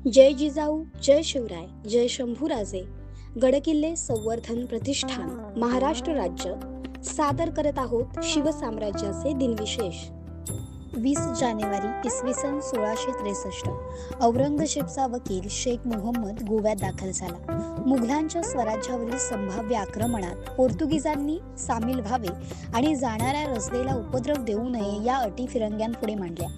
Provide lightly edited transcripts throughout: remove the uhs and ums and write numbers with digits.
जय जिजाऊ, जय शिवराय, जय शंभूराजे. गडकिल्ले संवर्धन प्रतिष्ठान महाराष्ट्र राज्य सादर करत आहोत शिवसाम्राज्याचे दिनविशेष. 20 जानेवारी इसवी सन 1663 औरंगजेबचा वकील शेख मुहम्मद गोव्यात दाखल झाला. मुघलांच्या स्वराज्यावरील संभाव्य आक्रमणात पोर्तुगीजांनी सामील व्हावे आणि जाणाऱ्या रसदेला उपद्रव देऊ नये या अटी फिरंग्यांपुढे मांडल्या.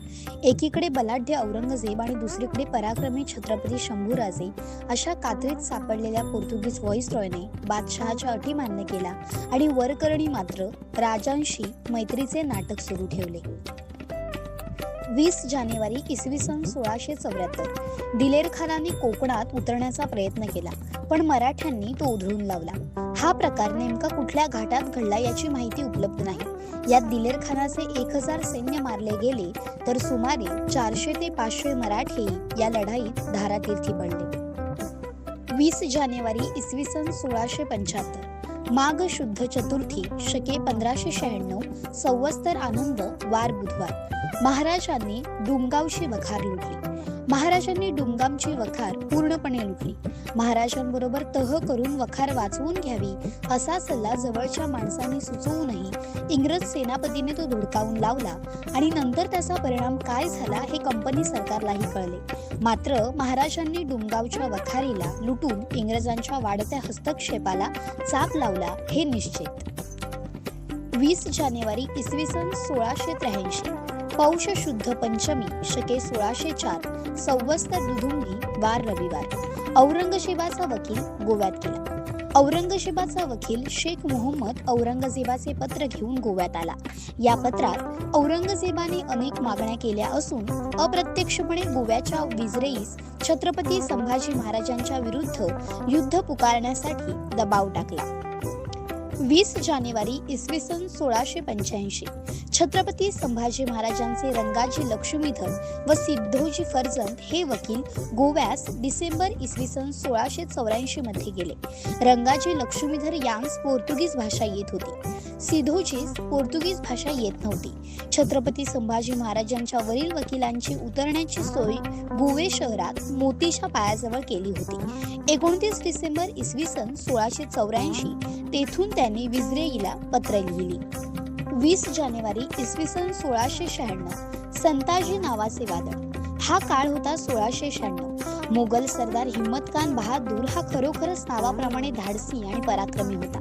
एकीकडे बलाढ्य औरंगजेब आणि दुसरीकडे पराक्रमी छत्रपती शंभूराजे अशा कात्रीत सापडलेल्या पोर्तुगीज व्हॉइसरॉयने बादशहाच्या अटी मान्य केला आणि वरकरणी मात्र राजांशी मैत्रीचे नाटक सुरू ठेवले. 20 जानेवारी इसवी सन 1674 दिलेर खानाने कोकणात उतरण्याचा प्रयत्न केला, पण मराठ्यांनी तो उधळून लावला. हा प्रकार नेमका कुठल्या घाटात घडला याची माहिती उपलब्ध नाही. यात दिलेर खानाचे 1000 सैन्य मारले गेले, तर सुमारे 400 ते 500 मराठे या लढाईत धारातीर्थी पडले. 20 जानेवारी इसवी सन 1675 माघ शुद्ध चतुर्थी शके 1596 संवत्सर आनंद वार बुधवार महाराजांनी डुमगावची वखार लुटली. महाराजांनी डुमगावची वखार पूर्णपणे लुटली. महाराजांबरोबर तह करून वखार वाचवून घ्यावी असा सल्ला जवळच्या माणसांनी सुचवूनही इंग्रज सेनापतीने तो धुडकावून लावला आणि नंतर त्याचा परिणाम काय झाला हे कंपनी सरकारलाही कळले. मात्र महाराजांनी डुमगावच्या वखारीला लुटून इंग्रजांच्या वाढत्या हस्तक्षेपाला चाप लावला हे निश्चित. 20 जानेवारी इसवी सन 1683 पौष शुद्ध पंचमी शके 1604 संवत्सर दुधुंगी वार रविवार औरंगजेबाचा वकील गोव्यात गेला. औरंगजेबाचा वकील शेख मुहम्मद औरंगजेबाचे पत्र घेऊन गोव्यात आला. या पत्रात औरंगजेबाने अनेक मागण्या केल्या असून अप्रत्यक्षपणे गोव्याच्या विजरेईस छत्रपती संभाजी महाराजांच्या विरुद्ध युद्ध पुकारण्यासाठी दबाव टाकला. 20 जानेवारी इसवी सन 1685 छत्रपती संभाजी महाराजांचे रंगाजी लक्ष्मीधर व सिद्धोजी फर्जंद हे वकील गोव्यास डिसेंबर इसवी सन 1684 मध्ये गेले. रंगाजी लक्ष्मीधर यांस पोर्तुगीज भाषा येत होती. सिद्धोजीस पोर्तुगीज भाषा येत नव्हती. छत्रपती संभाजी महाराजांच्या वरील वकिलांची उतरण्याची सोय गोवे शहरात मोतीच्या पायाजवळ केली होती. 29 डिसेंबर इसवी सन 1684 तेथून त्यांनी विजरेईला पत्र लिहिली. 20 जानेवारी इसवी सन 1696 संताजी नावाचे वादळ. हा काळ होता 1696. मोगल सरदार हिम्मत खान बहादूर हा खरोखरच नावाप्रमाणे धाडसी आणि पराक्रमी होता.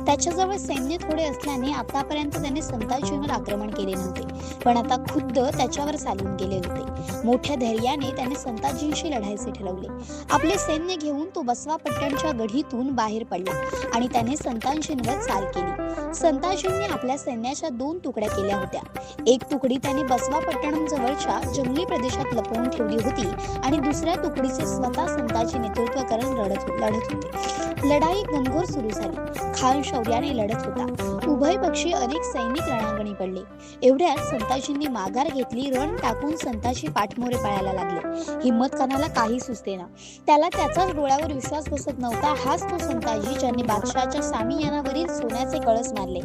त्याच्याजवळ सैन्य थोडे असल्याने आतापर्यंत त्याने संताजींवर आक्रमण केले नव्हते, पण आता खुद्द त्याच्यावर चालून गेले होते. मोठ्या धैर्याने त्याने संताजींशी लढायचे ठरवले. आपले सैन्य घेऊन तो बसवापट्टणच्या गढीतून बाहेर पडला आणि त्याने संताजींवर चाल केली. संताजींनी आपल्या सैन्याच्या 2 तुकड्या केल्या होत्या. एक तुकडी त्याने बसवापट्टणम जवळच्या जंगली प्रदेशात लपवून ठेवली होती आणि दुसऱ्या तुकडीचे स्वतः संताजी नेतृत्व करून लढत होते. लढाई घनघोर सुरू झाली. खान शौर्याने लढत होता. उभय पक्षी अनेक सैनिक रणांगणी पडले. एवढ्यात संताजींनी माघार घेतली. रण टाकून संताजी पाठमोरे पळायला लागले. हिम्मत खानाला काही सुचतेना. त्याला त्याचाच डोळ्यावर विश्वास बसत नव्हता. हाच तो संताजी ज्याने बादशहाच्या सामियानावरील सोन्याचे कळस मारले.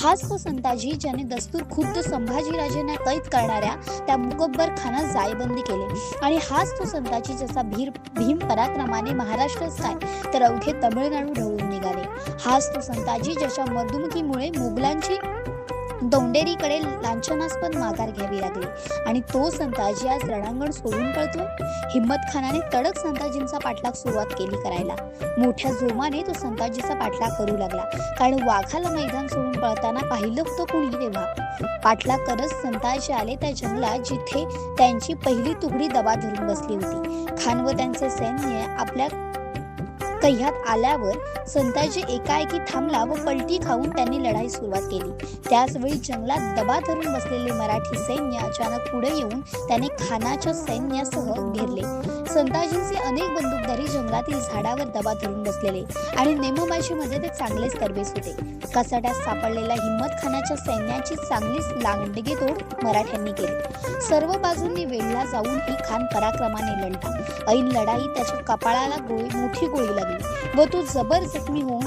हाच तो संताजी ज्याने दस्तूर खुद्द संभाजीराजेंना कैद करणाऱ्या त्या मुकब्बर खानास जायबंदी केले. आणि हाच तो संताजी ज्याचा भीम पराक्रमाने महाराष्ट्रच काय तर अवघे तमिळनाडू ढवळून निघाले. हाच तो संताजी ज्याच्या मर्दुमकीमुळे मुघलांची दौंडेरीकडे लांछनास्पद माघार घ्यावी लागली. आणि तो संताजी आज रणांगण सोडून पळतोय. हिम्मत खानाने तडक संताजींचा पाठलाग सुरुवात केली करायला. मोठ्या जोमाने तो संताजीचा पाठलाग करू लागला, कारण वाघाला मैदान सोडून पळताना पाहिलं होतं कोणी तेव्हा. पाठलाग करत संताजी आले त्या जंगलात जिथे त्यांची पहिली तुकडी दबा धरून बसली होती. खान व त्यांचे सैन्य आपल्या कह्यात आल्यावर संताजी एकाएकी थांबला व पलटी खाऊन त्यांनी लढाई सुरुवात केली. त्याचवेळी जंगलात दबा धरून बसलेले मराठी सैन्य अचानक पुढे येऊन त्याने खानाच्या सैन्यासह घेरले. संताजींचे अनेक बंदूकधारी जंगलातील झाडावर दबा धरून बसलेले आणि नेमबाजीमध्ये ते चांगलेच तरबेज होते. कसाट्यात सापडलेल्या हिम्मत खानाच्या सैन्याची चांगलीच लांडगेतोड मराठ्यांनी केली. सर्व बाजूंनी वेढला जाऊनही खान पराक्रमाने लढला. ऐन लढाईत त्याच्या कपाळाला मोठी गोळी लागली व तो जबर जखमी होऊन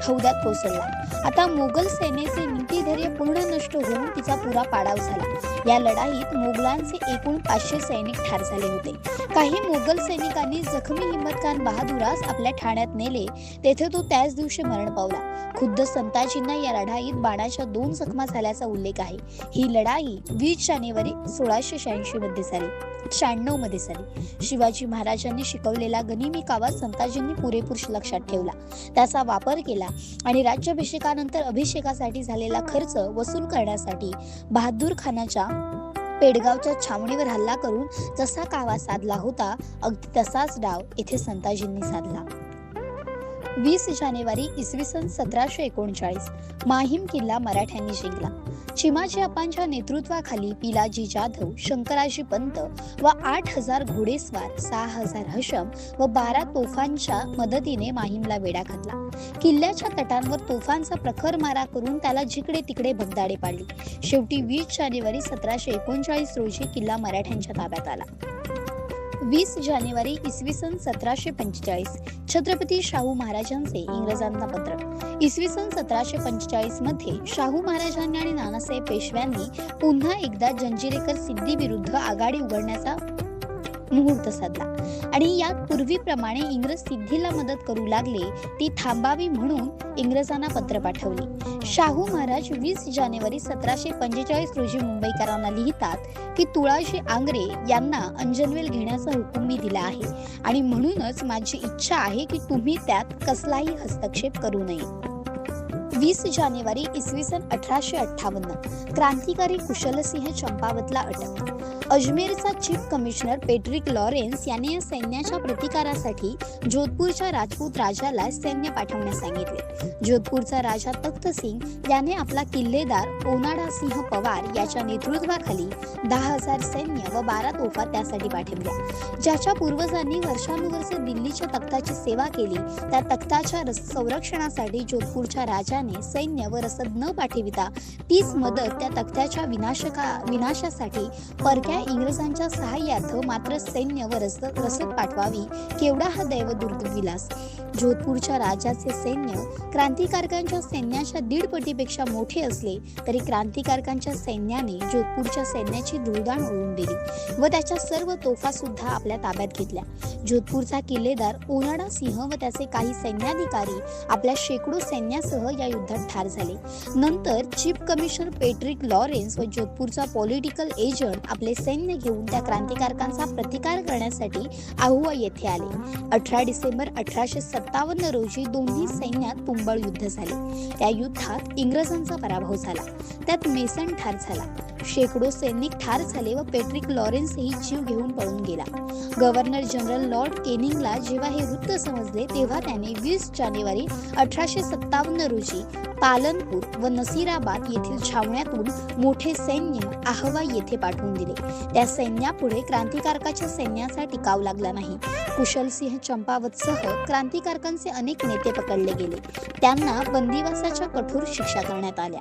हौद्यात कोसळला. आता मोगल सेनेचे नीतिधैर्य पूर्ण नष्ट होऊन तिचा पुरा पाडाव झाला. या लढाईत मोगलांचे एकूण 500 सैनिक ठार झाले होते. काही मोगल सैनिकांनी जखमी हिम्मत खान बहादुरास आपल्या ठाण्यात नेले. तेथे तो त्याच दिवशी मरण पावला. खुद्द संताजींना या लढाईत बाणाच्या 2 जखमा झाल्याचा उल्लेख आहे. ही लढाई 20 जानेवारी 1696 मध्ये झाली. शिवाजी महाराजांनी शिकवलेला गनिमी कावा संताजींनी पुरेपूर लक्षात ठेवला, त्याचा वापर केला आणि राज्याभिषेकानंतर अभिषेकासाठी झालेला खर्च वसूल करण्यासाठी बहादूर खानाच्या पेडगावच्या छावणीवर हल्ला करून जसा कावा साधला होता, अगदी तसाच डाव येथे संताजींनी साधला. 20 जानेवारी इसवी सन 1739 माहीम किल्ला मराठ्यांनी जिंकला. चिमाजी अप्पांच्या नेतृत्वाखाली पिलाजी जाधव, शंकराजी पंत व 8000 घोडेस्वार, 6000 हशम व 12 तोफांच्या मदतीने माहीमला वेढा घातला. किल्ल्याच्या तटांवर तोफांचा प्रखर मारा करून त्याला जिकडे तिकडे भगदाडे पाडली. शेवटी 20 जानेवारी 1739 रोजी किल्ला मराठ्यांच्या ताब्यात आला. 20 जानेवारी इसवी सन 1745 छत्रपती शाहू महाराजांचे इंग्रजांना पत्र. इसवी सन 1745 मध्ये शाहू महाराजांनी आणि नानासाहेब पेशव्यांनी पुन्हा एकदा जंजिरेकर सिद्धी विरुद्ध आघाडी उघडण्याचा मुहूर्त साधला आणि यात पूर्वीप्रमाणे इंग्रज सिद्धीला मदत करू लागले. ती थांबावी म्हणून इंग्रजांना पत्र पाठवले. शाहू महाराज 20 जानेवारी 1745 रोजी मुंबईकरांना लिहितात की तुळाजी आंग्रे यांना अंजनवेल घेण्याचा हुकूम मी दिला आहे आणि म्हणूनच माझी इच्छा आहे की तुम्ही त्यात कसलाही हस्तक्षेप करू नये. 20 जानेवारी इसवी सन 1858 क्रांतिकारी कुशलसिंह चंपावतला अटक. अजमेरचा चीफ कमिशनर पेट्रिक लॉरेन्स याने या सैन्याच्या प्रतिकारासाठी जोधपूरच्या राजपूत राजाला सैन्य पाठवण्यास सांगितले. जोधपूरचा राजा तख्त सिंग याने आपला किल्लेदार ओनाडा सिंह पवार याच्या नेतृत्वाखाली 10,000 सैन्य व 12 तोफा त्यासाठी पाठवल्या. ज्याच्या पूर्वजांनी वर्षानुवर्षे दिल्लीच्या तख्ताची सेवा केली, त्या तख्ताच्या संरक्षणासाठी जोधपूरच्या राजाने सैन्य व रसद न पाठविता तीच मदत त्या तख्ताच्या विनाशासाठी परक्या इंग्रजांच्या सहाय्यार्थ मात्र सैन्य व रसद पाठवावी. केवढा हा दैव दुर्विलास. जोधपूरच्या राजाचे सैन्य क्रांतिकारकांच्या सैन्याच्या 1.5 पटीपेक्षा मोठे असले तरी क्रांतिकारकांच्या सैन्याने जोधपूरच्या सैन्याची धुळदाण उडवून दिली व त्याच्या सर्व तोफा सुद्धा आपल्या ताब्यात घेतल्या. जोधपूरचा किल्लेदार ओनाडा सिंह व त्याचे काही सैन्याधिकारी आपल्या शेकडो सैन्यासह या युद्धात ठार झाले. नंतर चीफ कमिशनर पेट्रिक लॉरेन्स व जोधपूरचा पॉलिटिकल एजंट आपले सैन्य घेऊन त्या क्रांतिकारकांचा प्रतिकार करण्यासाठी आहुवा येथे आले. 18 डिसेंबर 1857 रोजी दोन्ही सैन्यात तुंबळ युद्ध झाले. त्या युद्धात इंग्रजांचा पराभव झाला. त्यात मेसन ठार झाला. शेकडो सैनिक ठार झाले व पेट्रिक लॉरेन्सही जीव घेऊन पळून गेला. गव्हर्नर जनरल लॉर्ड केनिंगला जेव्हा हे वृत्त समजले तेव्हा त्याने 20 जानेवारी 1857 रोजी पालनपूर व नसीराबाद येथील छावण्यातून मोठे सैन्य आहवा येथे पाठवून दिले. त्या सैन्यापुढे क्रांतिकारकाच्या सैन्याचा टिकाव लागला नाही. कुशलसिंह चंपावतसह क्रांतिकारकांचे अनेक नेते पकडले गेले. त्यांना बंदिवासाच्या कठोर शिक्षा करण्यात आल्या.